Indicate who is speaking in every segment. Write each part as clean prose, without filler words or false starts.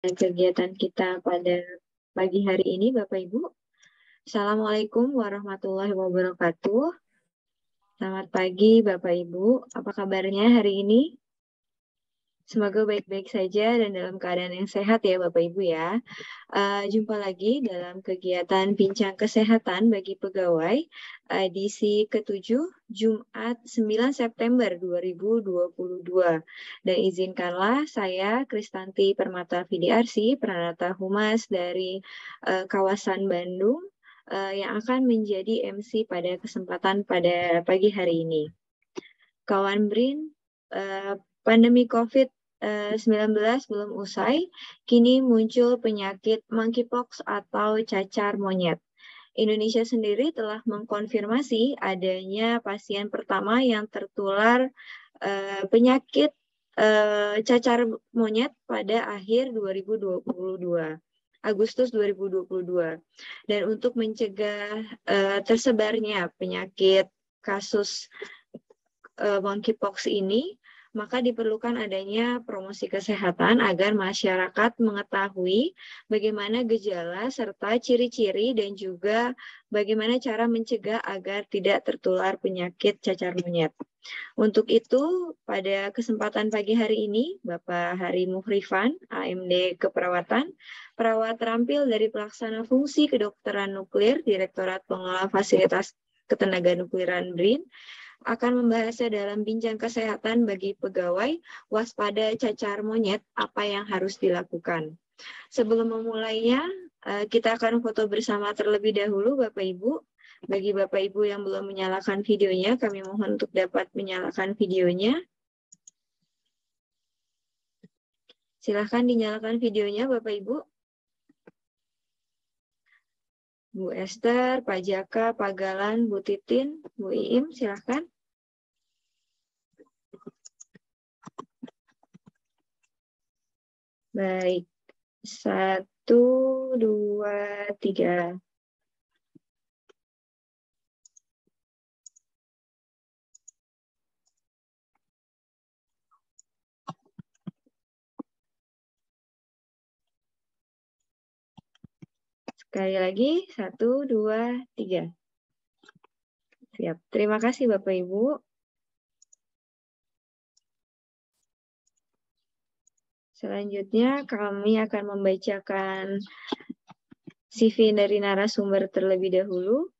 Speaker 1: kegiatan kita pada pagi hari ini, Bapak Ibu. Assalamualaikum warahmatullahi wabarakatuh. Selamat pagi, Bapak Ibu. Apa kabarnya hari ini? Semoga baik-baik saja dan dalam keadaan yang sehat ya, Bapak Ibu ya. Jumpa lagi dalam kegiatan Bincang Kesehatan bagi Pegawai edisi ke-7 Jumat 9 September 2022. Dan izinkanlah saya Kristanti Permata Vidiarsi, Pranata Humas dari kawasan Bandung yang akan menjadi MC pada kesempatan pada pagi hari ini. Kawan BRIN, pandemi COVID-19 belum usai, kini muncul penyakit monkeypox atau cacar monyet. Indonesia sendiri telah mengkonfirmasi adanya pasien pertama yang tertular penyakit cacar monyet pada akhir 2022. Agustus 2022. Dan untuk mencegah tersebarnya penyakit kasus monkeypox ini, maka diperlukan adanya promosi kesehatan agar masyarakat mengetahui bagaimana gejala serta ciri-ciri dan juga bagaimana cara mencegah agar tidak tertular penyakit cacar monyet. Untuk itu, pada kesempatan pagi hari ini, Bapak Hari Muhrifan, AMD Keperawatan, perawat terampil dari Pelaksana Fungsi Kedokteran Nuklir, Direktorat Pengelola Fasilitas Ketenaganuklieran BRIN, akan membahasnya dalam bincang kesehatan bagi pegawai waspada cacar monyet, apa yang harus dilakukan. Sebelum memulainya, kita akan foto bersama terlebih dahulu, Bapak Ibu. Bagi Bapak Ibu yang belum menyalakan videonya, kami mohon untuk dapat menyalakan videonya. Silahkan dinyalakan videonya, Bapak Ibu. Bu Esther, Pak Jaka, Pak Galan, Bu Titin, Bu Iim, silahkan. Baik, 1, 2, 3. Sekali lagi, 1, 2, 3. Siap. Terima kasih Bapak Ibu. Selanjutnya kami akan membacakan CV dari narasumber terlebih dahulu.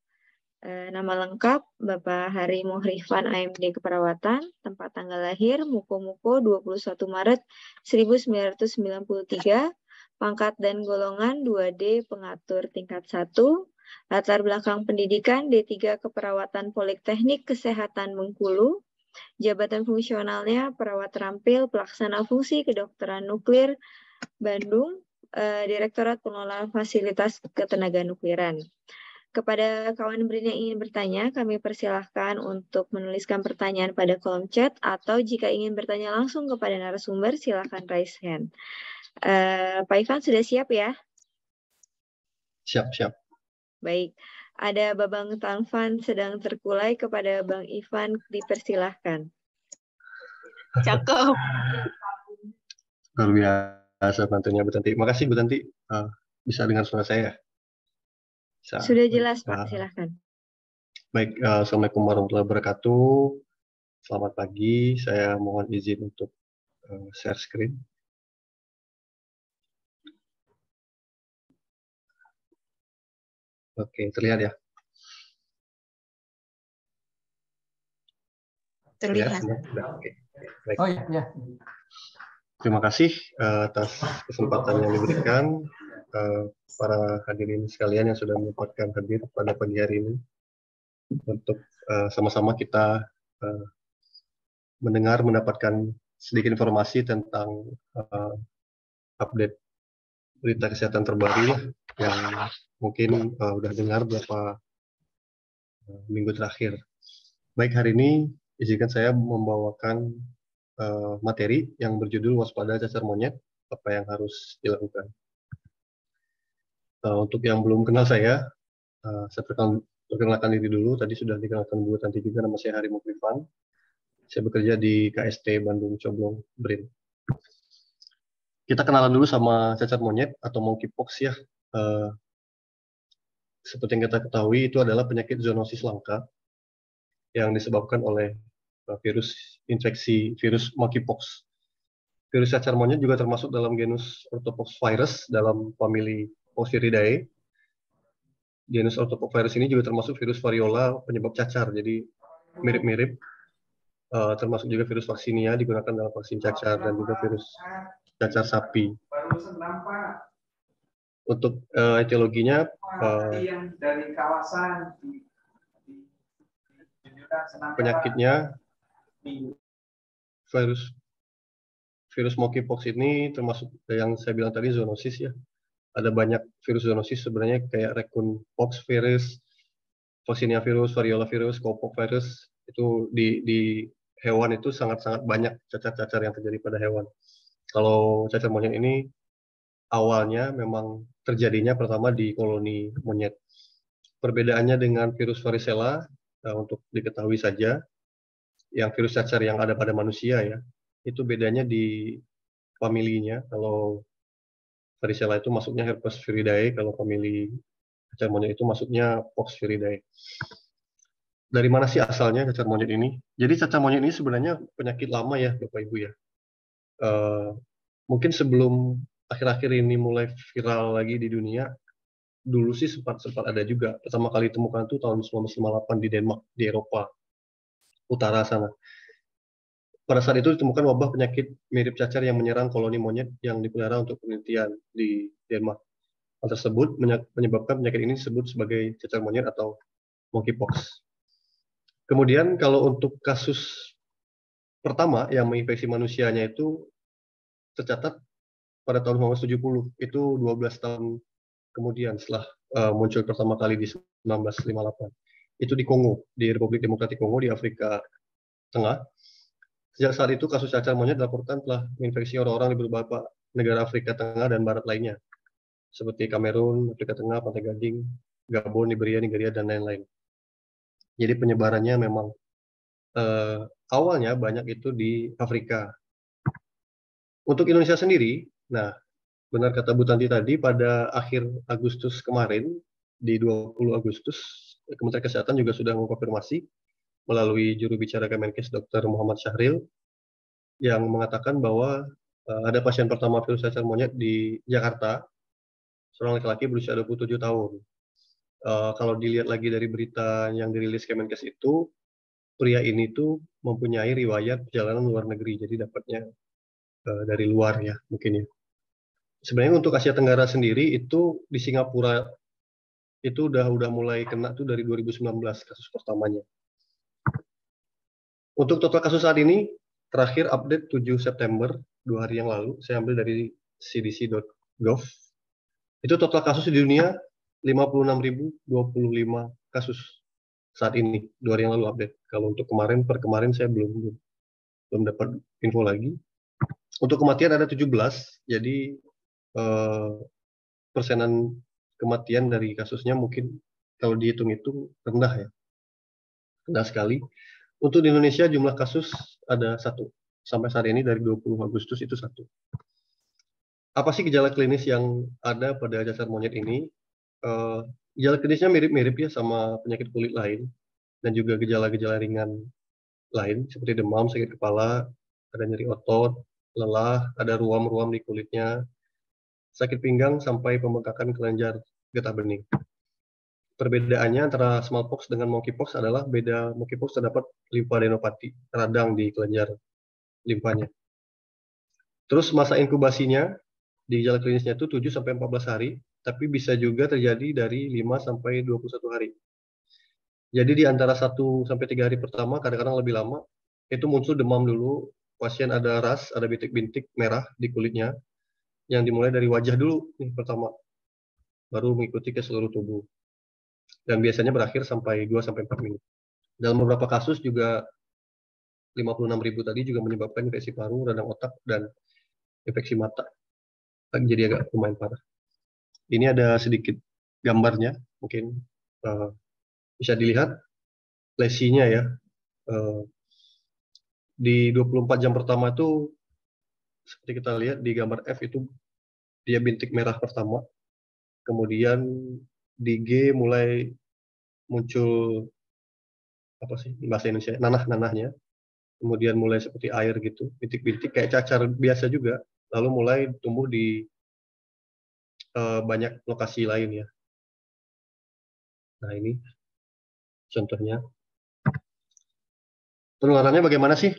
Speaker 1: Nama lengkap Bapak Hari Muhrifan AMD Keperawatan, tempat tanggal lahir Muko-Muko 21 Maret 1993, pangkat dan golongan 2D pengatur tingkat 1, latar belakang pendidikan D3 Keperawatan Politeknik Kesehatan Bengkulu, jabatan fungsionalnya perawat terampil pelaksana fungsi kedokteran nuklir Bandung, Direktorat Pengelola Fasilitas Ketenaganuklieran. Kepada kawan BRIN yang ingin bertanya, kami persilahkan untuk menuliskan pertanyaan pada kolom chat, atau jika ingin bertanya langsung kepada narasumber, silakan raise hand. Pak Ivan sudah siap ya?
Speaker 2: Siap.
Speaker 1: Baik, ada Babang Tanfan sedang terkulai, kepada Bang Ivan dipersilahkan.
Speaker 3: Cakep.
Speaker 2: Luar biasa bantunya Bu Tanti. Makasih Bu Tanti. Bisa dengar suara saya? Bisa.
Speaker 1: Sudah jelas Pak, silahkan.
Speaker 2: Baik, Assalamualaikum warahmatullahi wabarakatuh. Selamat pagi, saya mohon izin untuk share screen. Oke, terlihat ya?
Speaker 3: Terlihat.
Speaker 2: Oke. Baik.
Speaker 3: Oh ya.
Speaker 2: Terima kasih atas kesempatan yang diberikan para hadirin sekalian yang sudah menyempatkan hadir pada pagi hari ini untuk sama-sama kita mendapatkan sedikit informasi tentang update berita kesehatan terbaru yang mungkin udah dengar beberapa minggu terakhir. Baik, hari ini izinkan saya membawakan materi yang berjudul waspada cacar monyet, apa yang harus dilakukan. Untuk yang belum kenal saya perkenalkan diri dulu. Tadi sudah dikenalkan Bu Tanti juga, nama saya Hari Muhrifan. Saya bekerja di KST Bandung Coblong BRIN. Kita kenalan dulu sama cacar monyet atau monkeypox ya. Seperti yang kita ketahui itu adalah penyakit zoonosis langka yang disebabkan oleh virus infeksi virus monkeypox. Virus cacar monyet juga termasuk dalam genus Orthopoxvirus dalam famili Poxviridae. Genus Orthopoxvirus ini juga termasuk virus variola penyebab cacar, jadi mirip-mirip. Termasuk juga virus Vaccinia digunakan dalam vaksin cacar dan juga virus cacar sapi. Untuk etiologinya, penyakitnya virus monkeypox ini termasuk yang saya bilang tadi zoonosis ya. Ada banyak virus zoonosis sebenarnya kayak raccoon pox virus, Vaccinia virus, variola virus, cowpox virus. Itu di hewan itu sangat-sangat banyak cacar-cacar yang terjadi pada hewan. Kalau cacar monyet ini awalnya memang terjadinya pertama di koloni monyet. Perbedaannya dengan virus varicella, untuk diketahui saja, yang virus cacar yang ada pada manusia ya, itu bedanya di familinya. Kalau varicella itu masuknya Herpesviridae, kalau famili cacar monyet itu masuknya Poxviridae. Dari mana sih asalnya cacar monyet ini? Jadi cacar monyet ini sebenarnya penyakit lama ya Bapak Ibu ya. Mungkin sebelum akhir-akhir ini mulai viral lagi di dunia, dulu sih sempat ada juga. Pertama kali ditemukan itu tahun 1958 di Denmark, di Eropa utara sana. Pada saat itu ditemukan wabah penyakit mirip cacar yang menyerang koloni monyet yang dipelihara untuk penelitian di Denmark. Hal tersebut menyebabkan penyakit ini disebut sebagai cacar monyet atau monkeypox. Kemudian kalau untuk kasus pertama yang menginfeksi manusianya itu tercatat pada tahun 1970, itu 12 tahun kemudian setelah muncul pertama kali di 1958. Itu di Kongo, di Republik Demokratik Kongo di Afrika Tengah. Sejak saat itu kasus cacar monyet dilaporkan telah menginfeksi orang-orang di beberapa negara Afrika Tengah dan Barat lainnya, seperti Kamerun, Afrika Tengah, Pantai Gading, Gabon, Liberia, Nigeria, dan lain-lain. Jadi penyebarannya memang awalnya banyak itu di Afrika. Untuk Indonesia sendiri, nah benar kata Bu Tanti tadi, pada akhir Agustus kemarin, di 20 Agustus, Kementerian Kesehatan juga sudah mengkonfirmasi melalui juru bicara Kemenkes Dr. Muhammad Syahril yang mengatakan bahwa ada pasien pertama virus cacar monyet di Jakarta, seorang laki-laki berusia 27 tahun. Kalau dilihat lagi dari berita yang dirilis Kemenkes itu, pria ini tuh mempunyai riwayat perjalanan luar negeri, jadi dapatnya dari luar ya mungkin ya. Sebenarnya untuk Asia Tenggara sendiri itu di Singapura itu udah mulai kena tuh dari 2019 kasus pertamanya. Untuk total kasus saat ini terakhir update 7 September 2 hari yang lalu, saya ambil dari cdc.gov. Itu total kasus di dunia 56.025 kasus saat ini 2 hari yang lalu update. Kalau untuk per kemarin saya belum dapat info lagi. Untuk kematian ada 17, jadi persenan kematian dari kasusnya mungkin kalau dihitung-hitung rendah ya, rendah sekali. Untuk di Indonesia jumlah kasus ada 1 sampai saat ini dari 20 Agustus itu 1. Apa sih gejala klinis yang ada pada cacar monyet ini? Gejala klinisnya mirip-mirip ya sama penyakit kulit lain dan juga gejala-gejala ringan lain seperti demam, sakit kepala, ada nyeri otot, lelah, ada ruam-ruam di kulitnya, sakit pinggang sampai pembengkakan kelenjar getah bening. Perbedaannya antara smallpox dengan monkeypox adalah monkeypox terdapat limfadenopati, radang di kelenjar limfanya. Terus masa inkubasinya di gejala klinisnya itu 7 sampai 14 hari, tapi bisa juga terjadi dari 5 sampai 21 hari. Jadi di antara 1 sampai 3 hari pertama, kadang-kadang lebih lama, itu muncul demam dulu, pasien ada ras, ada bintik-bintik merah di kulitnya, yang dimulai dari wajah dulu nih pertama, baru mengikuti ke seluruh tubuh. Dan biasanya berakhir sampai 2 sampai 4 minggu. Dalam beberapa kasus juga 56.000 tadi juga menyebabkan infeksi paru, radang otak, dan infeksi mata. Jadi agak lumayan parah. Ini ada sedikit gambarnya, mungkin bisa dilihat lesinya ya. Di 24 jam pertama itu seperti kita lihat di gambar F itu dia bintik merah pertama, kemudian di G mulai muncul apa sih bahasa Indonesia, nanah-nanahnya, kemudian mulai seperti air gitu, bintik-bintik kayak cacar biasa juga, lalu mulai tumbuh di banyak lokasi lain ya. Nah ini contohnya. Penularannya bagaimana sih?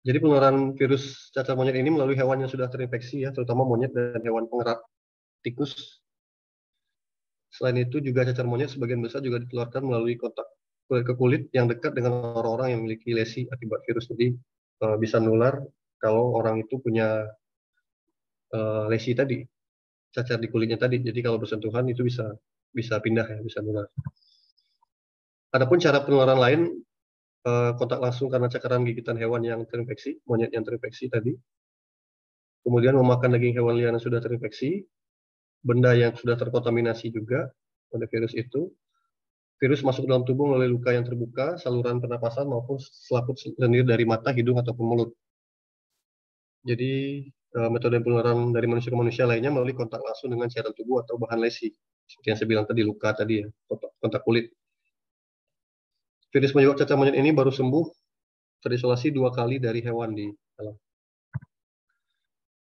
Speaker 2: Jadi penularan virus cacar monyet ini melalui hewan yang sudah terinfeksi ya, terutama monyet dan hewan pengerat, tikus. Selain itu juga cacar monyet sebagian besar juga ditularkan melalui kontak kulit ke kulit yang dekat dengan orang-orang yang memiliki lesi akibat virus. Jadi bisa nular kalau orang itu punya lesi tadi, cacar di kulitnya tadi. Jadi kalau bersentuhan itu bisa pindah ya, bisa nular. Adapun cara penularan lain, kontak langsung karena cakaran gigitan hewan yang terinfeksi, monyet yang terinfeksi tadi. Kemudian memakan daging hewan liar yang sudah terinfeksi, benda yang sudah terkontaminasi juga oleh virus itu. Virus masuk dalam tubuh melalui luka yang terbuka, saluran pernapasan maupun selaput lendir dari mata, hidung ataupun mulut. Jadi metode penularan dari manusia ke manusia lainnya melalui kontak langsung dengan cairan tubuh atau bahan lesi. Seperti yang saya bilang tadi, luka tadi ya, kontak kulit. Virus penyebab cacar monyet ini baru sembuh terisolasi 2 kali dari hewan di alam.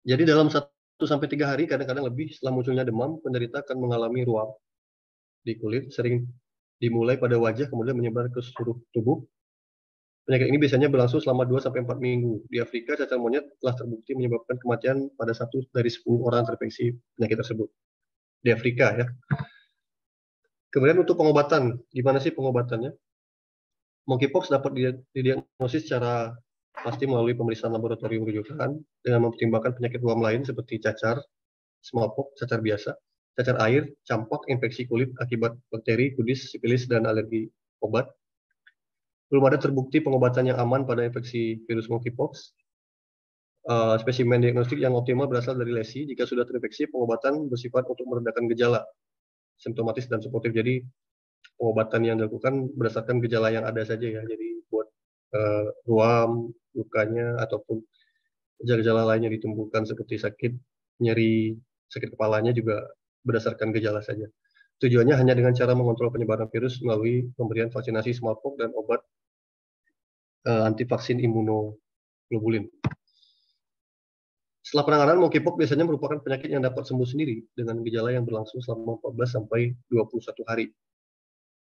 Speaker 2: Jadi dalam 1-3 hari, kadang-kadang lebih, setelah munculnya demam, penderita akan mengalami ruam di kulit, sering dimulai pada wajah, kemudian menyebar ke seluruh tubuh. Penyakit ini biasanya berlangsung selama 2-4 minggu. Di Afrika, cacar monyet telah terbukti menyebabkan kematian pada 1 dari 10 orang terinfeksi penyakit tersebut. Di Afrika ya. Kemudian untuk pengobatan, gimana sih pengobatannya? Monkeypox dapat didiagnosis secara pasti melalui pemeriksaan laboratorium rujukan dengan mempertimbangkan penyakit ruam lain seperti cacar, smallpox, cacar biasa, cacar air, campak, infeksi kulit akibat bakteri, kudis, sifilis, dan alergi obat. Belum ada terbukti pengobatan yang aman pada infeksi virus monkeypox. Spesimen diagnostik yang optimal berasal dari lesi. Jika sudah terinfeksi, pengobatan bersifat untuk meredakan gejala simptomatis dan suportif. Jadi pengobatan yang dilakukan berdasarkan gejala yang ada saja ya. Jadi buat ruam, lukanya, ataupun gejala-gejala lain yang ditimbulkan seperti sakit, nyeri, sakit kepalanya juga berdasarkan gejala saja. Tujuannya hanya dengan cara mengontrol penyebaran virus melalui pemberian vaksinasi smallpox dan obat anti vaksin imunoglobulin. Setelah penanganan, monkeypox biasanya merupakan penyakit yang dapat sembuh sendiri dengan gejala yang berlangsung selama 14 sampai 21 hari.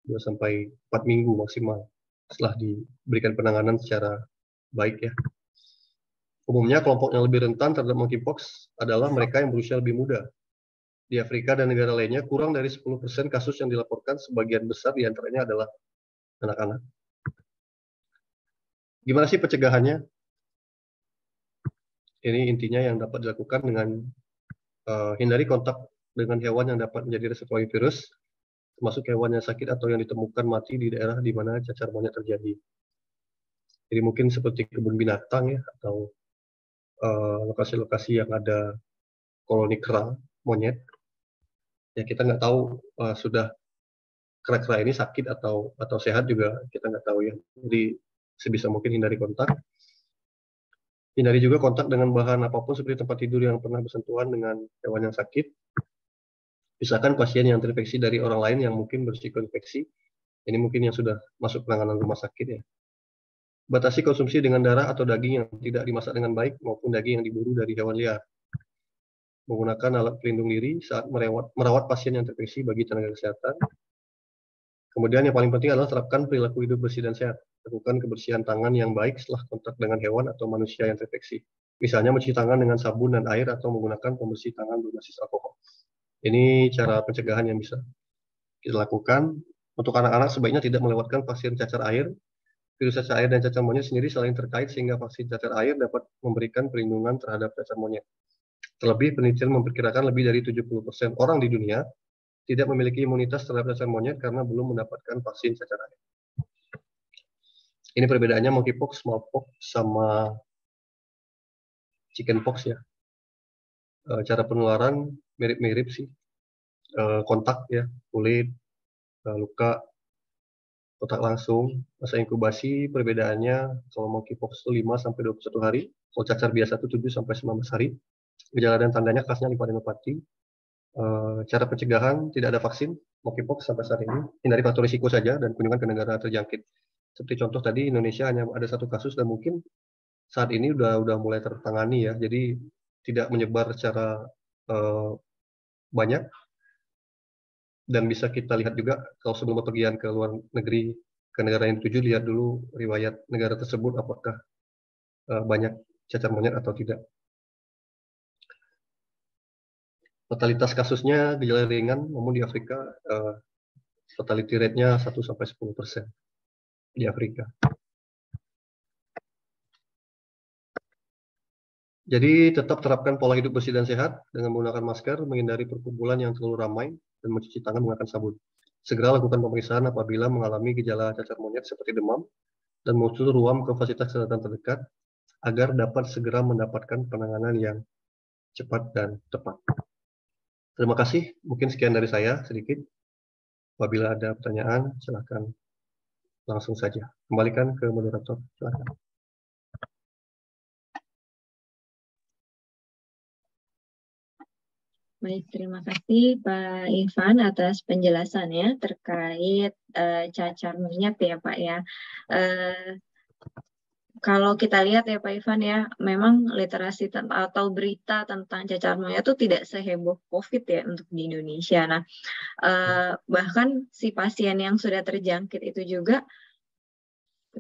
Speaker 2: 2 sampai 4 minggu maksimal setelah diberikan penanganan secara baik ya. Umumnya kelompok yang lebih rentan terhadap monkeypox adalah mereka yang berusia lebih muda. Di Afrika dan negara lainnya, kurang dari 10% kasus yang dilaporkan, sebagian besar diantaranya adalah anak-anak. Gimana sih pencegahannya? Ini intinya yang dapat dilakukan dengan hindari kontak dengan hewan yang dapat menjadi reservoir virus, termasuk hewan yang sakit atau yang ditemukan mati di daerah di mana cacar monyet terjadi. Jadi mungkin seperti kebun binatang ya, atau lokasi-lokasi yang ada koloni kera monyet. Ya kita nggak tahu sudah kera-kera ini sakit atau sehat juga kita nggak tahu ya. Jadi sebisa mungkin hindari kontak. Hindari juga kontak dengan bahan apapun seperti tempat tidur yang pernah bersentuhan dengan hewan yang sakit. Pisahkan pasien yang terinfeksi dari orang lain yang mungkin berisiko infeksi. Ini mungkin yang sudah masuk penanganan rumah sakit ya. Batasi konsumsi dengan darah atau daging yang tidak dimasak dengan baik maupun daging yang diburu dari hewan liar. Menggunakan alat pelindung diri saat merawat pasien yang terinfeksi bagi tenaga kesehatan. Kemudian yang paling penting adalah terapkan perilaku hidup bersih dan sehat. Lakukan kebersihan tangan yang baik setelah kontak dengan hewan atau manusia yang terinfeksi. Misalnya mencuci tangan dengan sabun dan air atau menggunakan pembersih tangan berbasis alkohol. Ini cara pencegahan yang bisa kita lakukan. Untuk anak-anak sebaiknya tidak melewatkan vaksin cacar air. Virus cacar air dan cacar monyet sendiri saling terkait sehingga vaksin cacar air dapat memberikan perlindungan terhadap cacar monyet. Terlebih, penelitian memperkirakan lebih dari 70% orang di dunia tidak memiliki imunitas terhadap cacar monyet karena belum mendapatkan vaksin cacar air. Ini perbedaannya monkeypox, smallpox, sama chickenpox ya. Cara penularan mirip-mirip sih. Kontak ya, kulit, luka, kontak langsung. Masa inkubasi perbedaannya kalau monkeypox itu 5 sampai 21 hari, kalau cacar biasa itu 7 sampai 19 hari. Gejala dan tandanya khasnya limfadenopati. Cara pencegahan tidak ada vaksin monkeypox sampai saat ini. Hindari faktor risiko saja dan kunjungan ke negara terjangkit. Seperti contoh tadi Indonesia hanya ada 1 kasus dan mungkin saat ini udah mulai tertangani ya. Jadi tidak menyebar secara banyak. Dan bisa kita lihat juga kalau sebelum bepergian ke luar negeri, ke negara yang dituju, lihat dulu riwayat negara tersebut apakah banyak cacar monyet atau tidak. Fatalitas kasusnya gejala ringan, namun di Afrika fatality rate-nya 1-10% di Afrika. Jadi tetap terapkan pola hidup bersih dan sehat dengan menggunakan masker, menghindari perkumpulan yang terlalu ramai, dan mencuci tangan menggunakan sabun. Segera lakukan pemeriksaan apabila mengalami gejala cacar monyet seperti demam, dan muncul ruam ke fasilitas kesehatan terdekat, agar dapat segera mendapatkan penanganan yang cepat dan tepat. Terima kasih, mungkin sekian dari saya sedikit. Apabila ada pertanyaan, silakan langsung saja. Kembalikan ke moderator, silakan.
Speaker 1: Baik, terima kasih Pak Ivan atas penjelasannya terkait cacar monyet ya Pak ya. Kalau kita lihat ya Pak Ivan ya, memang literasi atau berita tentang cacar monyet itu tidak seheboh COVID ya untuk di Indonesia. Nah, bahkan si pasien yang sudah terjangkit itu juga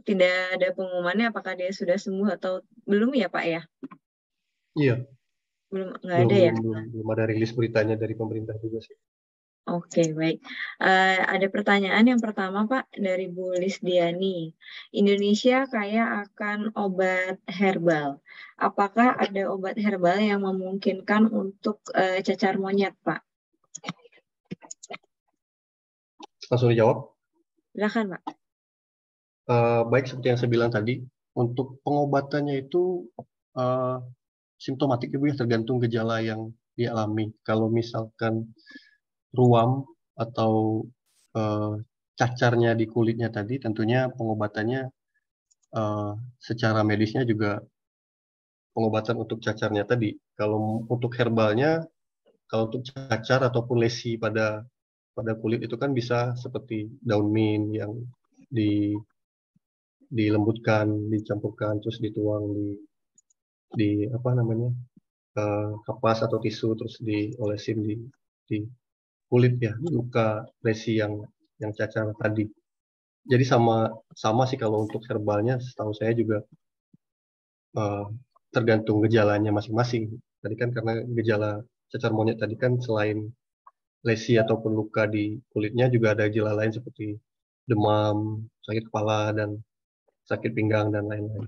Speaker 1: tidak ada pengumumannya apakah dia sudah sembuh atau belum ya Pak ya?
Speaker 2: Iya.
Speaker 1: Nggak ada ya?
Speaker 2: Belum ada rilis beritanya dari pemerintah juga sih.
Speaker 1: Oke, baik. Ada pertanyaan yang pertama, Pak, dari Bu Lisdiani. Indonesia kaya akan obat herbal. Apakah ada obat herbal yang memungkinkan untuk cacar monyet, Pak?
Speaker 2: Langsung dijawab?
Speaker 1: Silakan, Pak.
Speaker 2: Baik, seperti yang saya bilang tadi, untuk pengobatannya itu simptomatik Ibu ya, tergantung gejala yang dialami. Kalau misalkan ruam atau cacarnya di kulitnya tadi, tentunya pengobatannya secara medisnya juga pengobatan untuk cacarnya tadi. Kalau untuk herbalnya, kalau untuk cacar ataupun lesi pada kulit itu kan bisa seperti daun mint yang dilembutkan, dicampurkan, terus dituang di apa namanya, kapas atau tisu, terus diolesin di kulit ya, di luka lesi yang cacar tadi. Jadi sama sih kalau untuk herbalnya, setahu saya juga tergantung gejalanya masing-masing. Tadi kan karena gejala cacar monyet tadi kan selain lesi ataupun luka di kulitnya juga ada gejala lain seperti demam, sakit kepala, dan sakit pinggang, dan lain-lain.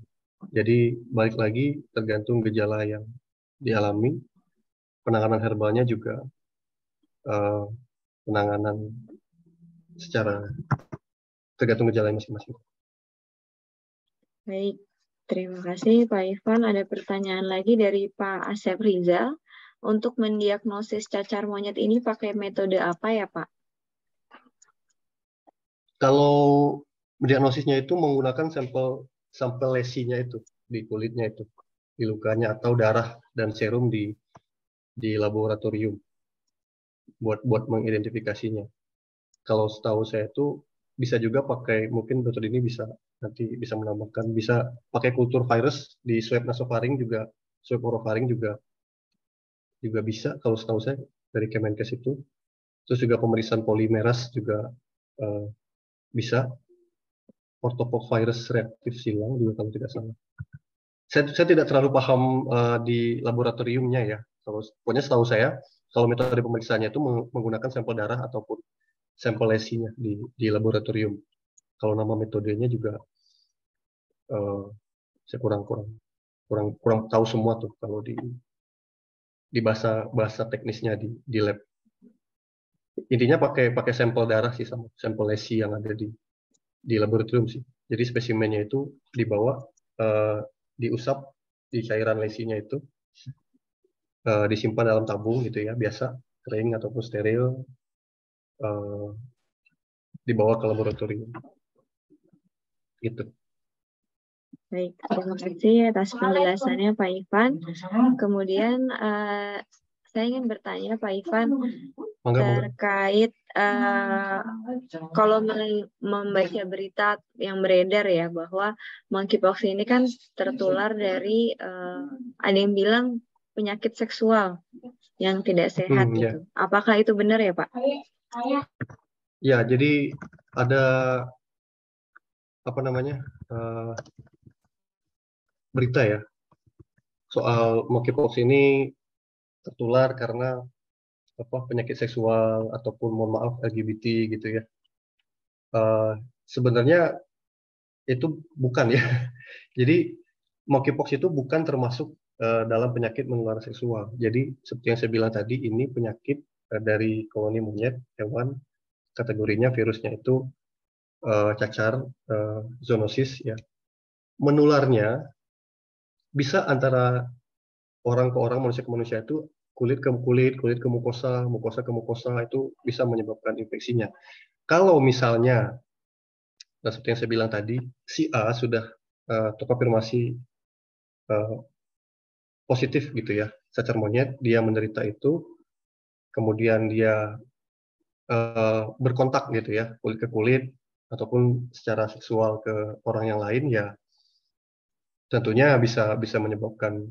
Speaker 2: Jadi balik lagi tergantung gejala yang dialami, penanganan herbalnya juga penanganan secara tergantung gejala masing-masing.
Speaker 1: Baik, terima kasih Pak Ivan. Ada pertanyaan lagi dari Pak Asep Rizal. Untuk mendiagnosis cacar monyet ini pakai metode apa ya Pak?
Speaker 2: Kalau diagnosisnya itu menggunakan sampel lesinya itu di kulitnya itu, di lukanya, atau darah dan serum di laboratorium buat mengidentifikasinya. Kalau setahu saya itu bisa juga pakai, mungkin dokter ini nanti bisa menambahkan, bisa pakai kultur virus di swab nasofaring juga, swab orofaring juga bisa kalau setahu saya dari Kemenkes itu. Terus juga pemeriksaan polimeras juga bisa. Orthopovirus reaktif silang juga kalau tidak salah. Saya tidak terlalu paham di laboratoriumnya ya. Pokoknya setahu saya, kalau metode pemeriksaannya itu menggunakan sampel darah ataupun sampel lesinya di laboratorium. Kalau nama metodenya juga saya kurang tahu semua tuh kalau di bahasa teknisnya di lab. Intinya pakai sampel darah sih sama sampel lesi yang ada di laboratorium sih. Jadi spesimennya itu dibawa, diusap di cairan lesinya itu, disimpan dalam tabung gitu ya, biasa kering ataupun steril, dibawa ke laboratorium. gitu.
Speaker 1: Baik, terima kasih atas penjelasannya Pak Ivan. Kemudian saya ingin bertanya Pak Ivan terkait kalau membaca berita yang beredar ya bahwa monkeypox ini kan tertular dari ada yang bilang penyakit seksual yang tidak sehat gitu.
Speaker 2: Ya.
Speaker 1: Apakah itu benar ya Pak?
Speaker 2: Ya, jadi ada berita ya soal monkeypox ini tertular karena penyakit seksual ataupun mohon maaf LGBT gitu ya. Sebenarnya itu bukan ya. Jadi monkeypox itu bukan termasuk dalam penyakit menular seksual. Jadi seperti yang saya bilang tadi, ini penyakit dari koloni monyet hewan, kategorinya virusnya itu cacar zoonosis ya. Menularnya bisa antara orang ke orang, manusia ke manusia, itu kulit ke kulit, kulit ke mukosa, mukosa ke mukosa, itu bisa menyebabkan infeksinya. Kalau misalnya, seperti yang saya bilang tadi, si A sudah terkonfirmasi positif gitu ya, cacar monyet, dia menderita itu, kemudian dia berkontak gitu ya, kulit ke kulit, ataupun secara seksual ke orang yang lain, ya tentunya bisa menyebabkan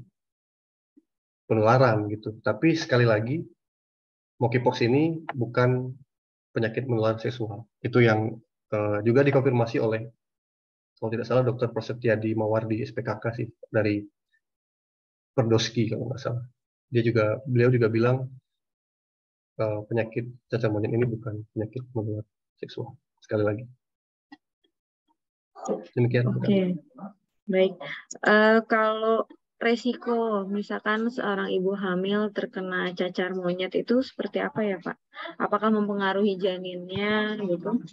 Speaker 2: penularan gitu. Tapi sekali lagi, monkeypox ini bukan penyakit menular seksual. Itu yang juga dikonfirmasi oleh, kalau tidak salah, Dr. Prasetyadi Mawardi SPKK sih, dari Perdoski kalau nggak salah. Beliau juga bilang penyakit cacar monyet ini bukan penyakit menular seksual. Sekali lagi. Demikian.
Speaker 1: Oke, baik. Kalau resiko misalkan seorang ibu hamil terkena cacar monyet itu seperti apa ya Pak? Apakah mempengaruhi janinnya gitu?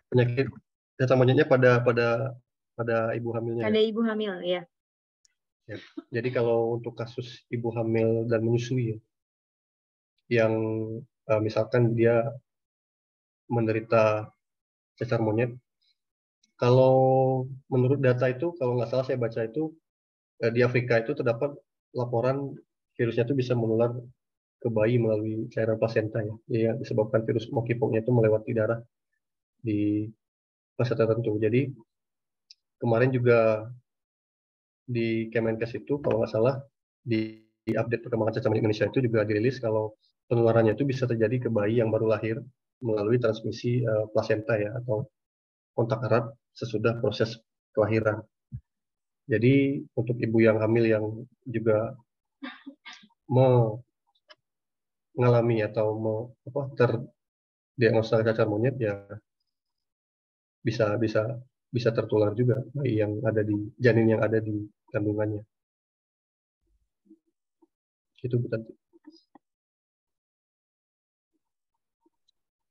Speaker 2: Penyakit cacar monyetnya pada ibu hamilnya.
Speaker 1: Pada ibu hamil ya.
Speaker 2: Ya. Jadi kalau untuk kasus ibu hamil dan menyusui ya, yang misalkan dia menderita cacar monyet, kalau menurut data itu, kalau nggak salah saya baca itu, di Afrika itu terdapat laporan virusnya itu bisa menular ke bayi melalui cairan plasenta ya, yang disebabkan virus monkeypox-nya itu melewati darah di fase tertentu. Jadi kemarin juga di Kemenkes itu kalau nggak salah di update perkembangan cacar monyet Indonesia itu juga dirilis kalau penularannya itu bisa terjadi ke bayi yang baru lahir melalui transmisi plasenta ya, atau kontak erat sesudah proses kelahiran. Jadi untuk ibu yang hamil yang juga mengalami atau terdiagnosa cacar monyet ya bisa tertular juga bayi yang ada di janin yang ada di kandungannya. Itu bukan.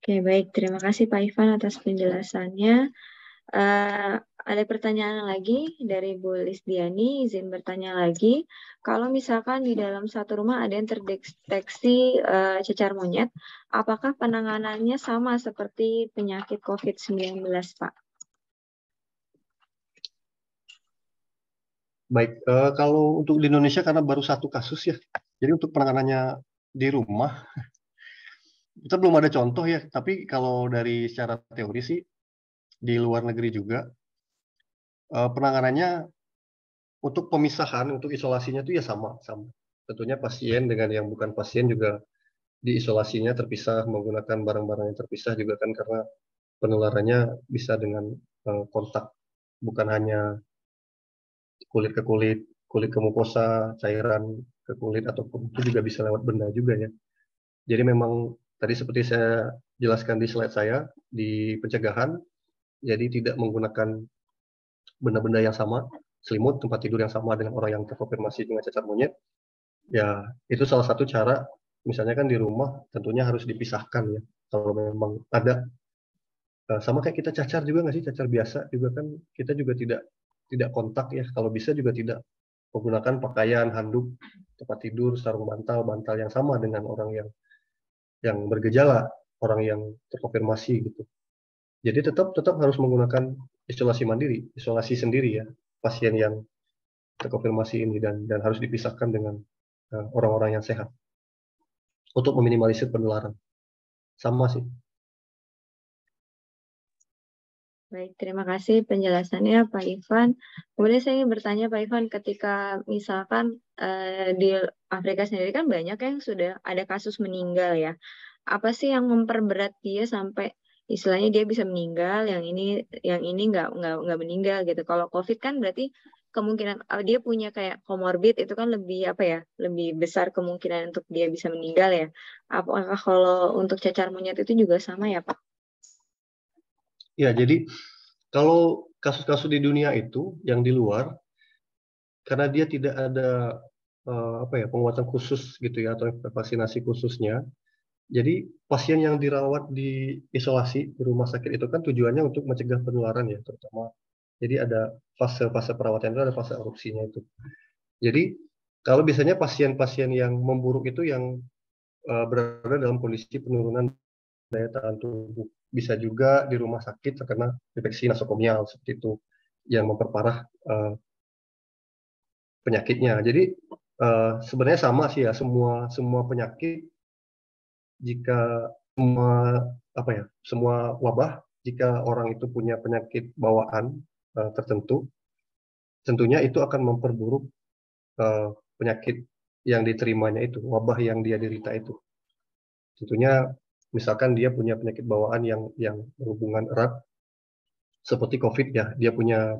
Speaker 1: Oke, baik. Terima kasih Pak Ivan atas penjelasannya. Ada pertanyaan lagi dari Bu Lisdiani, izin bertanya lagi. Kalau misalkan di dalam satu rumah ada yang terdeteksi cacar monyet, apakah penanganannya sama seperti penyakit COVID-19, Pak?
Speaker 2: Baik, kalau untuk di Indonesia karena baru satu kasus ya, jadi untuk penanganannya di rumah, kita belum ada contoh ya, tapi kalau dari secara teori sih, di luar negeri juga, penanganannya untuk pemisahan, untuk isolasinya itu ya sama. Tentunya pasien dengan yang bukan pasien juga diisolasinya terpisah, menggunakan barang-barang yang terpisah juga kan, karena penularannya bisa dengan kontak, bukan hanya kulit ke kulit, kulit ke mukosa, cairan ke kulit, ataupun itu juga bisa lewat benda juga ya. Jadi memang tadi seperti saya jelaskan di slide saya, di pencegahan, jadi tidak menggunakan benda-benda yang sama, selimut, tempat tidur yang sama dengan orang yang terkonfirmasi dengan cacar monyet, ya itu salah satu cara. Misalnya kan di rumah tentunya harus dipisahkan ya, kalau memang ada. Sama kayak kita cacar juga nggak sih, cacar biasa juga kan, kita juga tidak kontak ya, kalau bisa juga tidak menggunakan pakaian, handuk, tempat tidur, sarung bantal yang sama dengan orang yang bergejala. orang yang terkonfirmasi gitu. Jadi tetap harus menggunakan isolasi mandiri, isolasi sendiri ya pasien yang terkonfirmasi ini dan harus dipisahkan dengan orang-orang yang sehat untuk meminimalisir penularan. Sama sih.
Speaker 1: Baik, terima kasih penjelasannya Pak Ivan. Kemudian saya ingin bertanya Pak Ivan, ketika misalkan di Afrika sendiri kan banyak yang sudah ada kasus meninggal ya. Apa sih yang memperberat dia sampai istilahnya dia bisa meninggal, yang ini nggak meninggal gitu. Kalau COVID kan berarti kemungkinan dia punya kayak komorbid itu kan lebih apa ya, lebih besar kemungkinan untuk dia bisa meninggal ya. Apakah kalau untuk cacar monyet itu juga sama ya Pak?
Speaker 2: Ya, jadi kalau kasus-kasus di dunia itu yang di luar, karena dia tidak ada penguatan khusus gitu ya atau vaksinasi khususnya, jadi pasien yang dirawat di isolasi di rumah sakit itu kan tujuannya untuk mencegah penularan ya, terutama. Jadi ada fase-fase perawatan itu, ada fase erupsinya itu. Jadi kalau biasanya pasien-pasien yang memburuk itu yang berada dalam kondisi penurunan daya tahan tubuh. Bisa juga di rumah sakit terkena infeksi nosokomial seperti itu yang memperparah penyakitnya. Jadi sebenarnya sama sih ya, semua penyakit, jika semua wabah, jika orang itu punya penyakit bawaan tertentu, tentunya itu akan memperburuk penyakit yang diterimanya itu, wabah yang dia derita itu. Tentunya misalkan dia punya penyakit bawaan yang berhubungan erat seperti COVID ya, dia punya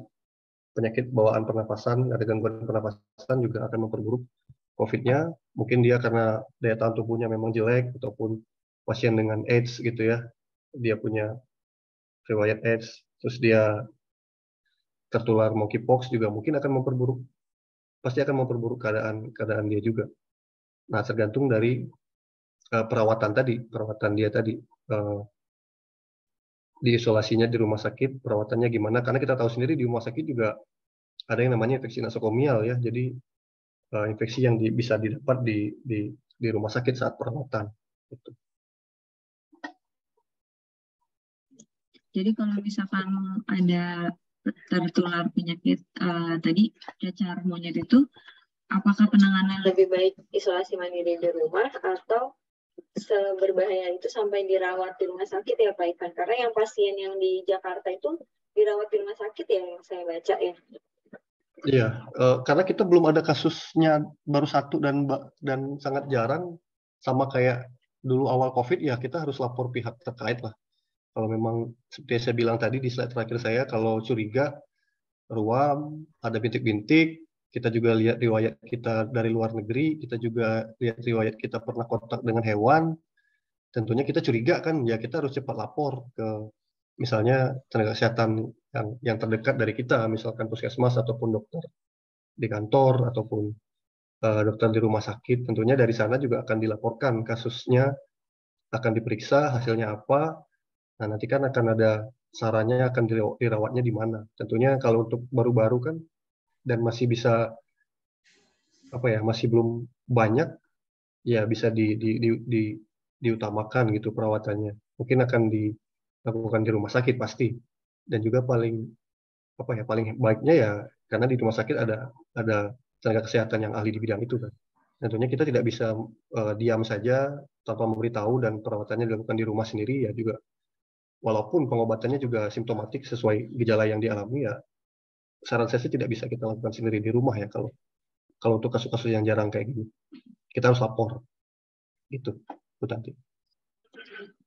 Speaker 2: penyakit bawaan pernapasan, ada gangguan pernapasan juga akan memperburuk COVID-nya. Mungkin dia karena daya tahan tubuhnya memang jelek, ataupun pasien dengan AIDS gitu ya, dia punya riwayat AIDS, terus dia tertular monkeypox juga mungkin akan memperburuk, pasti akan memperburuk keadaan dia juga. Nah, tergantung dari perawatan dia tadi, di isolasinya di rumah sakit, perawatannya gimana, karena kita tahu sendiri di rumah sakit juga ada yang namanya infeksi nosokomial ya, jadi infeksi yang bisa didapat di rumah sakit saat perawatan. Gitu.
Speaker 1: Jadi kalau misalkan ada tertular penyakit tadi cacar monyet itu, apakah penanganan lebih baik isolasi mandiri di rumah atau seberbahaya itu sampai dirawat di rumah sakit ya Pak Ivan? Karena yang pasien yang di Jakarta itu dirawat di rumah sakit ya yang saya baca ya.
Speaker 2: Iya, karena kita belum ada kasusnya, baru satu dan sangat jarang, sama kayak dulu awal COVID ya, kita harus lapor pihak terkait lah. Kalau memang seperti saya bilang tadi di slide terakhir saya, kalau curiga ruam, ada bintik-bintik, kita juga lihat riwayat kita dari luar negeri, kita juga lihat riwayat kita pernah kontak dengan hewan, tentunya kita curiga kan, ya kita harus cepat lapor ke misalnya tenaga kesehatan yang terdekat dari kita, misalkan puskesmas ataupun dokter di kantor ataupun dokter di rumah sakit. Tentunya dari sana juga akan dilaporkan kasusnya, akan diperiksa hasilnya apa. Nah, nanti kan akan ada sarannya akan dirawatnya di mana. Tentunya kalau untuk baru-baru kan dan masih bisa masih belum banyak, ya bisa diutamakan gitu perawatannya. Mungkin akan dilakukan di rumah sakit pasti. Dan juga paling baiknya ya karena di rumah sakit ada tenaga kesehatan yang ahli di bidang itu kan. Tentunya kita tidak bisa diam saja tanpa memberitahu dan perawatannya dilakukan di rumah sendiri ya juga. Walaupun pengobatannya juga simptomatik sesuai gejala yang dialami ya, saran saya sih tidak bisa kita lakukan sendiri di rumah ya kalau untuk kasus-kasus yang jarang kayak gini. Kita harus lapor. Itu, Bu Tanti.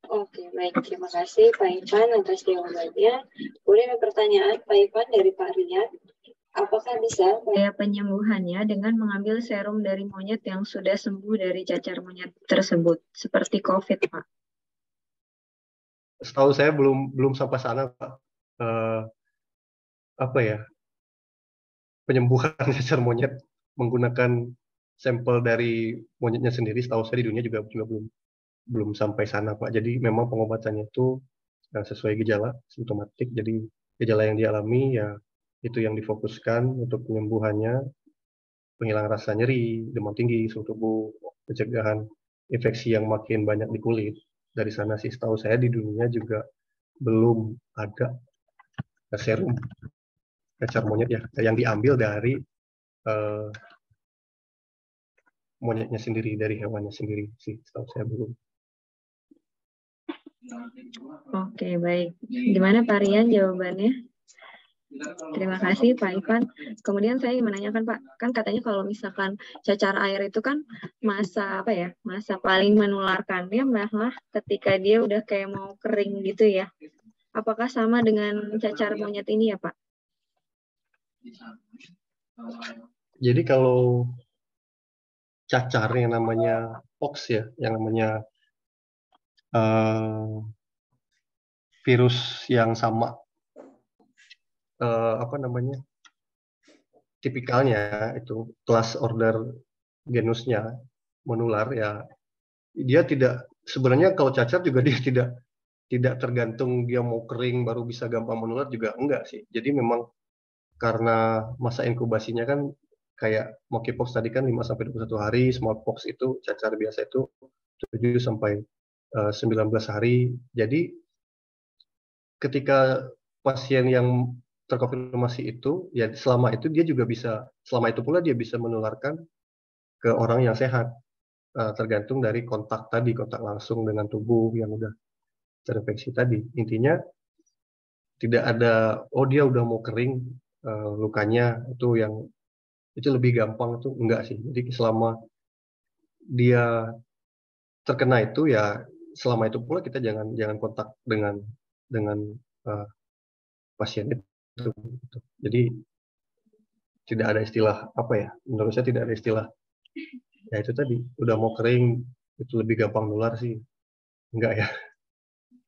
Speaker 1: Oke, baik. Terima kasih Pak Ivan atas jawabannya. Kemudian ada pertanyaan Pak Ivan dari Pak Rian. Apakah bisa upaya penyembuhannya dengan mengambil serum dari monyet yang sudah sembuh dari cacar monyet tersebut, seperti COVID, Pak?
Speaker 2: Setahu saya belum sampai sana, Pak. Penyembuhan cacar monyet menggunakan sampel dari monyetnya sendiri, setahu saya di dunia juga belum sampai sana, Pak. Jadi memang pengobatannya itu sesuai gejala simptomatik. Jadi gejala yang dialami ya itu yang difokuskan untuk penyembuhannya, penghilangan rasa nyeri, demam tinggi, suhu tubuh, pencegahan infeksi yang makin banyak di kulit. dari sana sih. Setahu saya di dunia juga belum ada serum cacar monyet ya yang diambil dari monyetnya sendiri, dari hewannya sendiri sih. Setahu saya belum.
Speaker 1: Oke, baik. Gimana Pak Rian jawabannya? Terima kasih Pak Ivan. Kemudian saya ingin menanyakan Pak, kan katanya kalau misalkan cacar air itu kan masa apa ya? Masa paling menularkannya malah ketika dia udah kayak mau kering gitu ya. Apakah sama dengan cacar monyet ini ya Pak?
Speaker 2: Jadi kalau cacar yang namanya pox ya, yang namanya virus yang sama apa namanya tipikalnya itu kelas order genusnya menular ya, dia tidak sebenarnya kalau cacar juga dia tidak tergantung dia mau kering baru bisa gampang menular juga enggak sih. Jadi memang karena masa inkubasinya kan kayak monkeypox tadi kan 5 sampai 21 hari, smallpox itu cacar biasa itu 7 sampai 19 hari. Jadi ketika pasien yang terkonfirmasi itu, ya selama itu dia juga bisa, selama itu pula dia bisa menularkan ke orang yang sehat, tergantung dari kontak tadi, kontak langsung dengan tubuh yang udah terinfeksi tadi. Intinya tidak ada, oh dia udah mau kering lukanya itu yang itu lebih gampang itu enggak sih. Jadi selama dia terkena itu ya selama itu pula kita jangan kontak dengan pasien itu. Jadi tidak ada istilah apa ya? Menurut saya tidak ada istilah. Ya itu tadi udah mau kering itu lebih gampang nular sih. Enggak ya.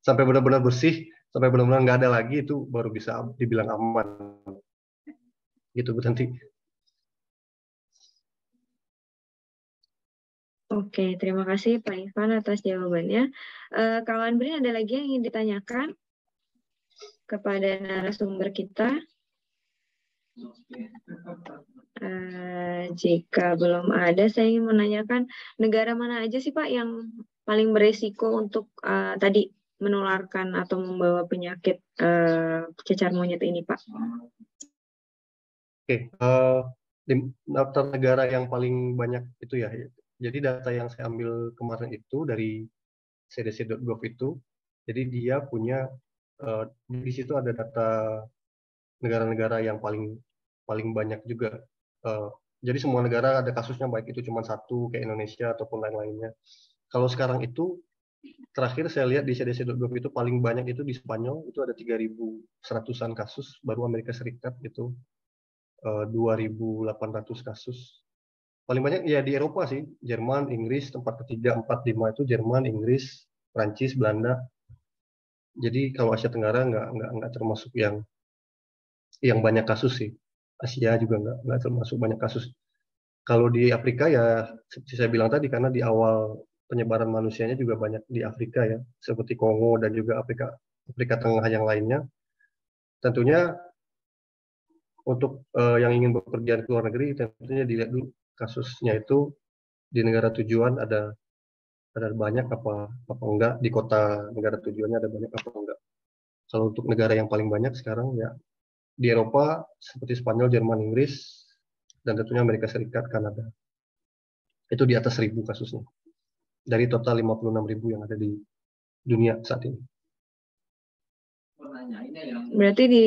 Speaker 2: Sampai benar-benar bersih, sampai benar-benar nggak ada lagi itu baru bisa dibilang aman. Gitu Bu Tanti.
Speaker 1: Oke, terima kasih Pak Ivan atas jawabannya. Kawan Brin, ada lagi yang ingin ditanyakan kepada narasumber kita? Jika belum ada, saya ingin menanyakan negara mana aja sih Pak yang paling beresiko untuk tadi menularkan atau membawa penyakit cacar monyet ini Pak?
Speaker 2: Oke, daftar negara yang paling banyak itu ya. Jadi data yang saya ambil kemarin itu dari cdc.gov itu. Jadi dia punya di situ ada data negara-negara yang paling banyak juga. Jadi semua negara ada kasusnya baik itu cuma satu kayak Indonesia ataupun lain-lainnya. Kalau sekarang itu terakhir saya lihat di cdc.gov itu paling banyak itu di Spanyol itu ada 3.100-an kasus, baru Amerika Serikat itu 2.800 kasus. Paling banyak ya di Eropa sih, Jerman, Inggris, tempat ketiga, 4, 5 itu Jerman, Inggris, Prancis, Belanda. Jadi kalau Asia Tenggara nggak termasuk yang banyak kasus sih. Asia juga nggak termasuk banyak kasus. Kalau di Afrika ya seperti saya bilang tadi karena di awal penyebaran manusianya juga banyak di Afrika ya, seperti Kongo dan juga Afrika Tengah yang lainnya. Tentunya untuk yang ingin bepergian ke luar negeri tentunya dilihat dulu kasusnya itu di negara tujuan ada banyak apa enggak, di kota negara tujuannya ada banyak apa enggak. Kalau untuk negara yang paling banyak sekarang ya di Eropa seperti Spanyol, Jerman, Inggris, dan tentunya Amerika Serikat, Kanada. Itu di atas 1.000 kasusnya. Dari total 56.000 yang ada di dunia saat ini.
Speaker 1: Berarti di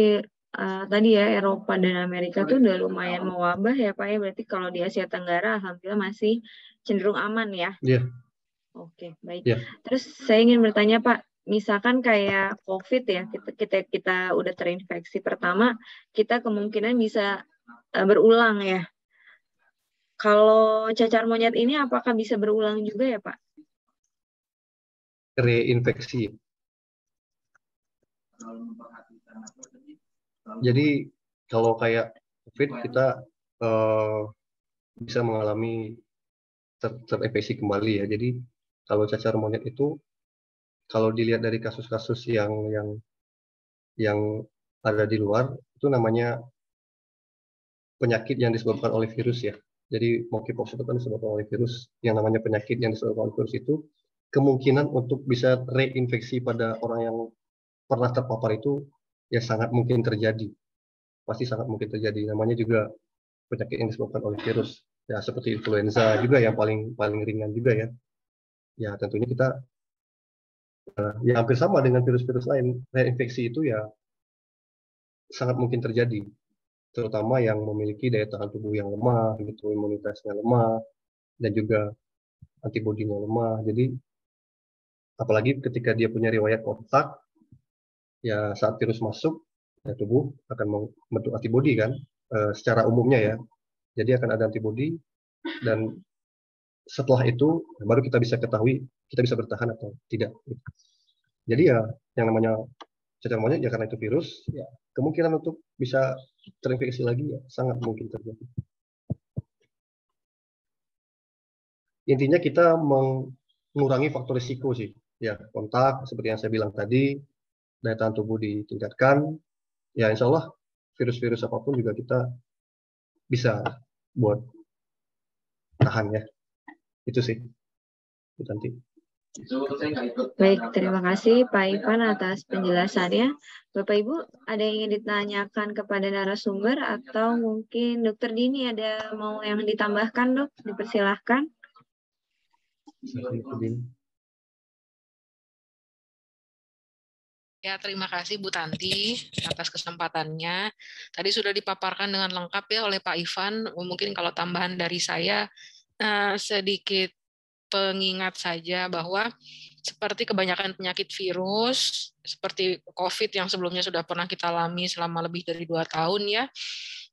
Speaker 1: tadi ya Eropa dan Amerika tuh udah lumayan mewabah ya Pak ya. Berarti kalau di Asia Tenggara alhamdulillah masih cenderung aman ya.
Speaker 2: Iya.
Speaker 1: Oke, baik.
Speaker 2: Yeah.
Speaker 1: Terus saya ingin bertanya Pak, misalkan kayak COVID ya, kita udah terinfeksi pertama, kita kemungkinan bisa berulang ya. Kalau cacar monyet ini apakah bisa berulang juga ya Pak?
Speaker 2: Reinfeksi. Jadi kalau kayak COVID kita bisa mengalami terinfeksi kembali ya. Jadi kalau cacar monyet itu kalau dilihat dari kasus-kasus yang ada di luar itu namanya penyakit yang disebabkan oleh virus ya. Jadi monkeypox itu kan disebabkan oleh virus. Yang namanya penyakit yang disebabkan oleh virus itu kemungkinan untuk bisa reinfeksi pada orang yang pernah terpapar itu ya sangat mungkin terjadi. Pasti sangat mungkin terjadi. Namanya juga penyakit yang disebabkan oleh virus. Ya seperti influenza juga yang paling ringan juga ya. Ya tentunya kita ya hampir sama dengan virus-virus lain. Reinfeksi itu ya sangat mungkin terjadi. Terutama yang memiliki daya tahan tubuh yang lemah, gitu, imunitasnya lemah, dan juga antibodinya lemah. Jadi apalagi ketika dia punya riwayat kontak, ya saat virus masuk, ya tubuh akan membentuk antibodi kan, secara umumnya ya. Jadi akan ada antibodi, dan setelah itu baru kita bisa ketahui kita bisa bertahan atau tidak. Jadi ya yang namanya cacar monyet ya karena itu virus, ya kemungkinan untuk bisa terinfeksi lagi ya sangat mungkin terjadi. Intinya kita mengurangi faktor risiko sih, ya kontak seperti yang saya bilang tadi, daya tahan tubuh ditingkatkan, ya insya Allah virus-virus apapun juga kita bisa buat tahan ya. Itu sih, itu nanti.
Speaker 1: Baik, terima kasih Pak Ivan atas penjelasannya. Bapak Ibu, ada yang ingin ditanyakan kepada narasumber atau mungkin Dokter Dini ada mau yang ditambahkan, Dok? Dipersilahkan.
Speaker 3: Ya, terima kasih Bu Tanti atas kesempatannya. Tadi sudah dipaparkan dengan lengkap ya oleh Pak Ivan. Mungkin kalau tambahan dari saya sedikit pengingat saja bahwa seperti kebanyakan penyakit virus, seperti COVID yang sebelumnya sudah pernah kita alami selama lebih dari 2 tahun ya,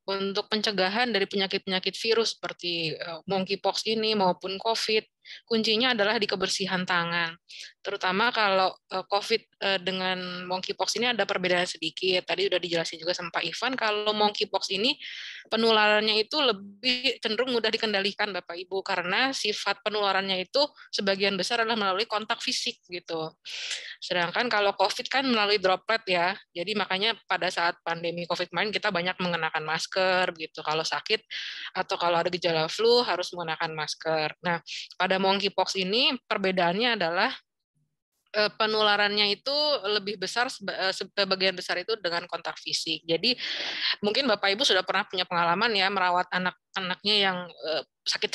Speaker 3: untuk pencegahan dari penyakit-penyakit virus seperti monkeypox ini maupun COVID, kuncinya adalah di kebersihan tangan. Terutama kalau COVID dengan monkeypox ini ada perbedaan sedikit. Tadi sudah dijelasin juga sama Pak Ivan, kalau monkeypox ini penularannya itu lebih cenderung mudah dikendalikan Bapak Ibu, karena sifat penularannya itu sebagian besar adalah melalui kontak fisik gitu. Sedangkan kalau COVID kan melalui droplet ya, jadi makanya pada saat pandemi COVID kemarin kita banyak mengenakan masker gitu. Kalau sakit atau kalau ada gejala flu harus mengenakan masker. Nah, pada monkeypox ini perbedaannya adalah penularannya itu lebih besar, sebagian besar itu dengan kontak fisik. Jadi mungkin Bapak Ibu sudah pernah punya pengalaman ya merawat anak-anaknya yang sakit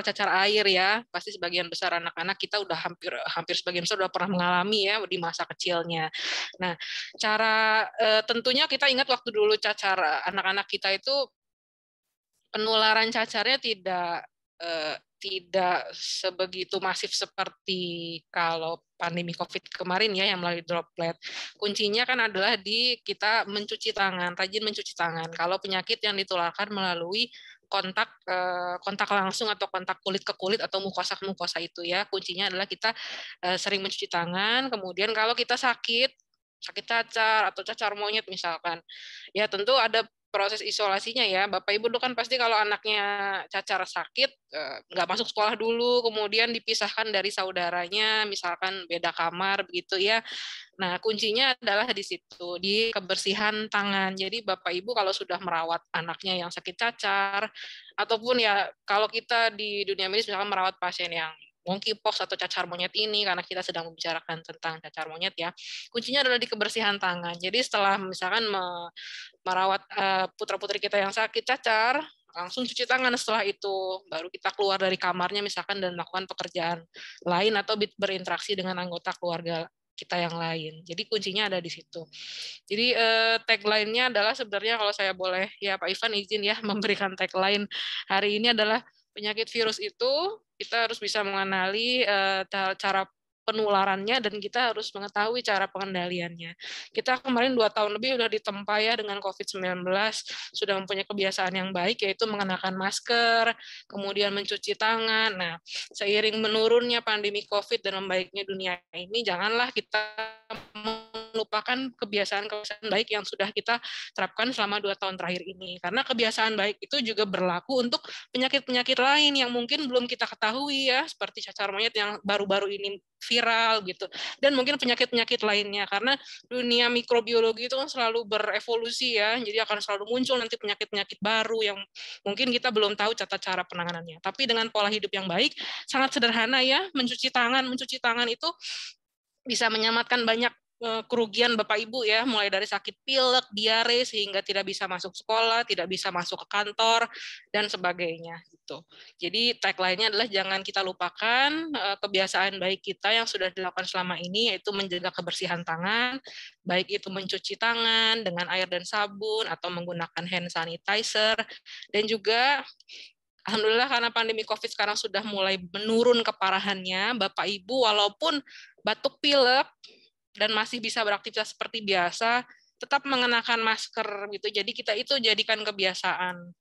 Speaker 3: cacar air ya. Pasti sebagian besar anak-anak kita udah hampir sebagian besar udah pernah mengalami ya di masa kecilnya. Nah, tentunya kita ingat waktu dulu cacar anak-anak kita itu penularan cacarnya tidak sebegitu masif seperti kalau pandemi COVID kemarin ya yang melalui droplet. Kuncinya kan adalah di kita mencuci tangan, rajin mencuci tangan. Kalau penyakit yang ditularkan melalui kontak langsung atau kontak kulit ke kulit atau mukosa ke mukosa itu ya, kuncinya adalah kita sering mencuci tangan. Kemudian kalau kita sakit cacar atau cacar monyet misalkan, ya tentu ada proses isolasinya ya. Bapak Ibu kan pasti kalau anaknya cacar sakit, nggak masuk sekolah dulu, kemudian dipisahkan dari saudaranya, misalkan beda kamar, begitu ya. Nah, kuncinya adalah di situ, di kebersihan tangan. Jadi Bapak Ibu kalau sudah merawat anaknya yang sakit cacar, ataupun ya kalau kita di dunia medis misalkan merawat pasien yang monkeypox atau cacar monyet ini, karena kita sedang membicarakan tentang cacar monyet ya, kuncinya adalah di kebersihan tangan. Jadi setelah misalkan merawat putra-putri kita yang sakit cacar, langsung cuci tangan setelah itu, baru kita keluar dari kamarnya misalkan dan melakukan pekerjaan lain atau berinteraksi dengan anggota keluarga kita yang lain. Jadi kuncinya ada di situ. Jadi tagline-nya adalah sebenarnya kalau saya boleh ya Pak Ivan izin ya memberikan tagline hari ini adalah penyakit virus itu kita harus bisa mengenali cara penularannya dan kita harus mengetahui cara pengendaliannya. Kita kemarin 2 tahun lebih sudah ditempa ya dengan COVID-19, sudah mempunyai kebiasaan yang baik yaitu mengenakan masker, kemudian mencuci tangan. Nah, seiring menurunnya pandemi COVID dan membaiknya dunia ini, janganlah kita melupakan kebiasaan-kebiasaan baik yang sudah kita terapkan selama 2 tahun terakhir ini. Karena kebiasaan baik itu juga berlaku untuk penyakit-penyakit lain yang mungkin belum kita ketahui ya, seperti cacar monyet yang baru-baru ini viral gitu, dan mungkin penyakit-penyakit lainnya, karena dunia mikrobiologi itu kan selalu berevolusi ya, jadi akan selalu muncul nanti penyakit-penyakit baru yang mungkin kita belum tahu tata cara penanganannya. Tapi dengan pola hidup yang baik, sangat sederhana ya, mencuci tangan itu bisa menyelamatkan banyak kerugian Bapak Ibu ya, mulai dari sakit pilek, diare, sehingga tidak bisa masuk sekolah, tidak bisa masuk ke kantor, dan sebagainya. Gitu. Jadi tagline-nya adalah jangan kita lupakan kebiasaan baik kita yang sudah dilakukan selama ini, yaitu menjaga kebersihan tangan, baik itu mencuci tangan dengan air dan sabun, atau menggunakan hand sanitizer, dan juga alhamdulillah karena pandemi COVID sekarang sudah mulai menurun keparahannya, Bapak Ibu walaupun batuk pilek dan masih bisa beraktivitas seperti biasa, tetap mengenakan masker gitu. Jadi kita itu jadikan kebiasaan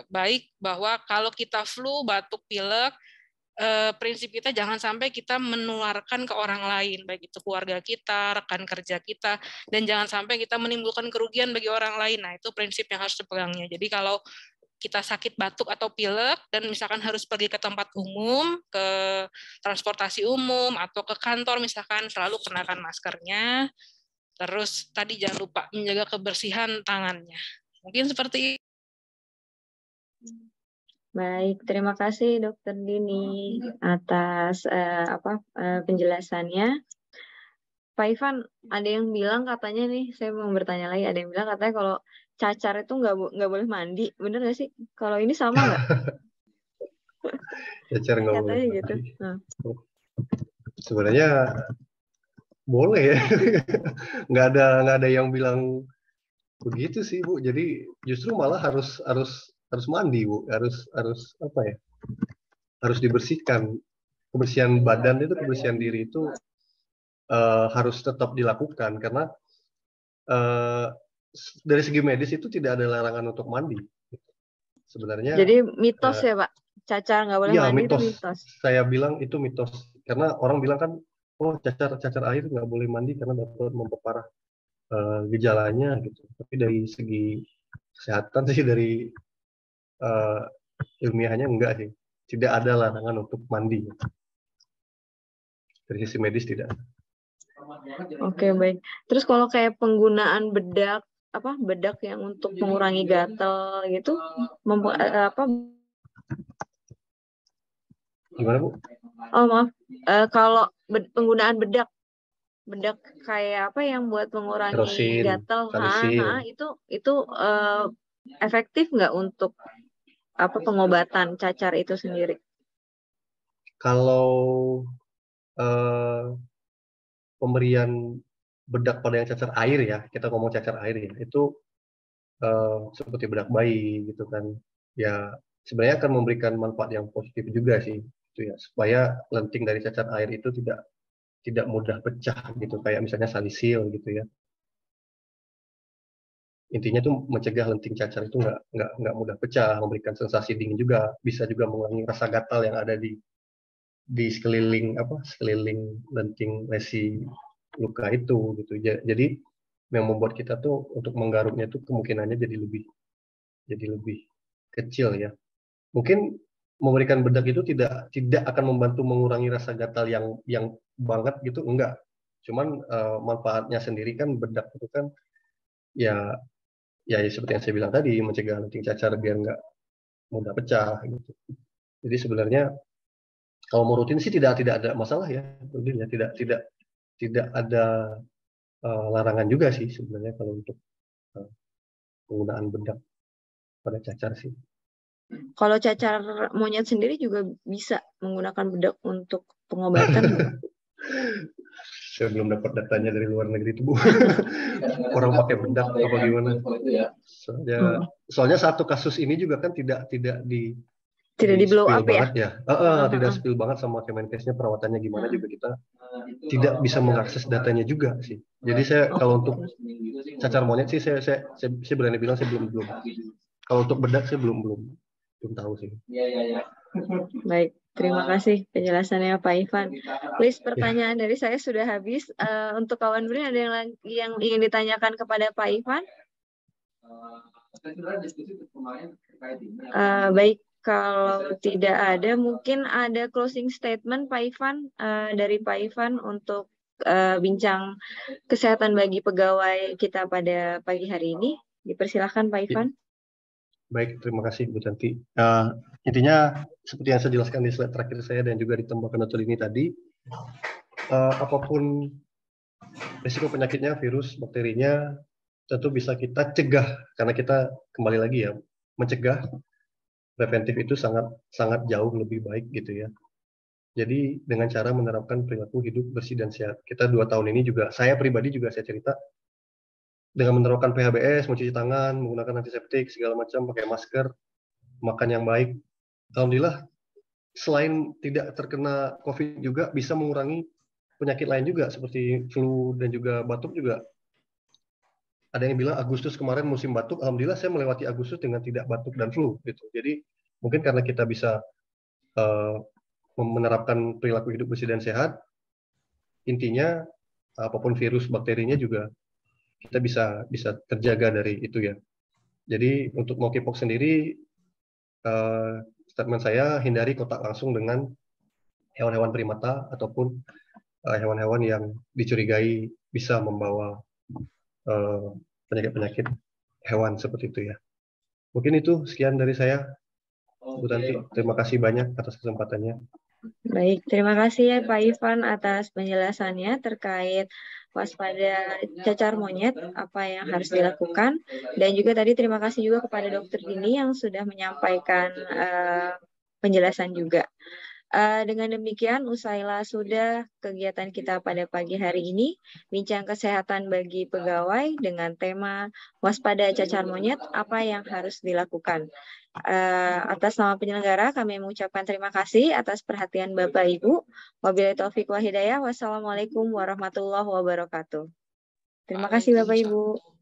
Speaker 3: baik bahwa kalau kita flu, batuk pilek, prinsip kita jangan sampai kita menularkan ke orang lain, baik itu keluarga kita, rekan kerja kita, dan jangan sampai kita menimbulkan kerugian bagi orang lain. Nah, itu prinsip yang harus dipegangnya. Jadi kalau kita sakit batuk atau pilek dan misalkan harus pergi ke tempat umum, ke transportasi umum atau ke kantor misalkan, selalu kenakan maskernya. Terus tadi jangan lupa menjaga kebersihan tangannya. Mungkin seperti itu.
Speaker 1: Baik, terima kasih Dokter Dini atas penjelasannya. Pak Ivan, ada yang bilang katanya nih, saya mau bertanya lagi, ada yang bilang katanya kalau cacar itu nggak boleh mandi, bener nggak sih? Kalau ini sama nggak?
Speaker 2: Cacar nggak boleh
Speaker 1: Katanya
Speaker 2: mandi.
Speaker 1: gitu.
Speaker 2: Sebenarnya boleh ya, nggak ada yang bilang begitu sih Bu. Jadi justru malah harus mandi Bu, harus apa ya? Harus dibersihkan. Kebersihan badan itu, kebersihan diri itu harus tetap dilakukan karena dari segi medis itu tidak ada larangan untuk mandi. Sebenarnya.
Speaker 1: Jadi mitos ya Pak, cacar nggak boleh mandi
Speaker 2: mitos.
Speaker 1: itu mitos.
Speaker 2: Saya bilang itu mitos karena orang bilang kan, oh cacar air nggak boleh mandi karena dapat memperparah gejalanya gitu. Tapi dari segi kesehatan sih, dari ilmiahnya enggak sih, tidak ada larangan untuk mandi. Dari sisi medis tidak.
Speaker 1: Oke, baik. Terus kalau kayak penggunaan bedak yang untuk mengurangi gatal gitu,
Speaker 2: Gimana Bu?
Speaker 1: Oh maaf, kalau penggunaan bedak kayak apa yang buat mengurangi gatal, itu efektif nggak untuk pengobatan cacar itu sendiri?
Speaker 2: Kalau pemberian bedak pada yang cacar air ya, kita ngomong cacar air ya, itu seperti bedak bayi gitu kan, ya sebenarnya akan memberikan manfaat yang positif juga sih, itu ya, supaya lenting dari cacar air itu tidak mudah pecah gitu, kayak misalnya salisil gitu ya. Intinya tuh mencegah lenting cacar itu nggak mudah pecah, memberikan sensasi dingin juga, bisa juga mengurangi rasa gatal yang ada di sekeliling lenting lesi luka itu gitu. Jadi yang membuat kita tuh untuk menggaruknya tuh kemungkinannya jadi lebih kecil ya. Mungkin memberikan bedak itu tidak akan membantu mengurangi rasa gatal yang banget gitu, enggak. Cuman manfaatnya sendiri kan, bedak itu kan ya seperti yang saya bilang tadi, mencegah lenting cacar biar nggak mudah pecah gitu. Jadi sebenarnya kalau mau rutin sih tidak ada masalah ya, tidak ada larangan juga sih sebenarnya kalau untuk penggunaan bedak pada cacar sih.
Speaker 1: Kalau cacar monyet sendiri juga bisa menggunakan bedak untuk pengobatan?
Speaker 2: Saya belum dapat datanya dari luar negeri itu Bu. Orang pakai bedak apa gimana? Soalnya satu kasus ini juga kan tidak di
Speaker 1: blow up
Speaker 2: ya. Tidak spill banget sama Kemenkesnya, perawatannya gimana juga kita tidak bisa mengakses datanya juga sih. Jadi saya kalau untuk cacar monyet sih saya berani bilang saya belum. Kalau untuk bedak saya belum belum tahu sih.
Speaker 1: Baik, terima kasih penjelasannya Pak Ivan. Please, pertanyaan dari saya sudah habis. Untuk kawan BRIN ada yang ingin ditanyakan kepada Pak Ivan? Baik, kalau tidak ada, mungkin ada closing statement Pak Ivan dari Pak Ivan untuk bincang kesehatan bagi pegawai kita pada pagi hari ini. Dipersilahkan Pak Ivan.
Speaker 2: Baik, terima kasih Bu Cantik. Intinya seperti yang saya jelaskan di slide terakhir saya dan juga ditambahkan notul ini tadi, apapun risiko penyakitnya, virus, bakterinya, tentu bisa kita cegah karena kita kembali lagi ya mencegah. Preventif itu sangat jauh lebih baik gitu ya. Jadi dengan cara menerapkan perilaku hidup bersih dan sehat. Kita 2 tahun ini juga, saya pribadi juga saya cerita, dengan menerapkan PHBS, mencuci tangan, menggunakan antiseptik, segala macam, pakai masker, makan yang baik. Alhamdulillah, selain tidak terkena COVID juga bisa mengurangi penyakit lain juga seperti flu dan juga batuk juga. Ada yang bilang Agustus kemarin musim batuk, alhamdulillah saya melewati Agustus dengan tidak batuk dan flu gitu. Jadi mungkin karena kita bisa menerapkan perilaku hidup bersih dan sehat, intinya apapun virus bakterinya juga kita bisa terjaga dari itu ya. Jadi untuk monkeypox sendiri, statement saya hindari kontak langsung dengan hewan-hewan primata ataupun hewan-hewan yang dicurigai bisa membawa penyakit-penyakit hewan seperti itu ya. Mungkin itu sekian dari saya, Bu Tanti. Terima kasih banyak atas kesempatannya.
Speaker 1: Baik, terima kasih ya Pak Ivan atas penjelasannya terkait waspada cacar monyet, apa yang harus dilakukan. Dan juga tadi terima kasih juga kepada Dr. Dini yang sudah menyampaikan penjelasan juga. Dengan demikian, usailah sudah kegiatan kita pada pagi hari ini, bincang kesehatan bagi pegawai dengan tema waspada cacar monyet, apa yang harus dilakukan. Atas nama penyelenggara, kami mengucapkan terima kasih atas perhatian Bapak Ibu. Wabillahi taufiq wal hidayah. Wassalamualaikum warahmatullahi wabarakatuh. Terima kasih Bapak Ibu.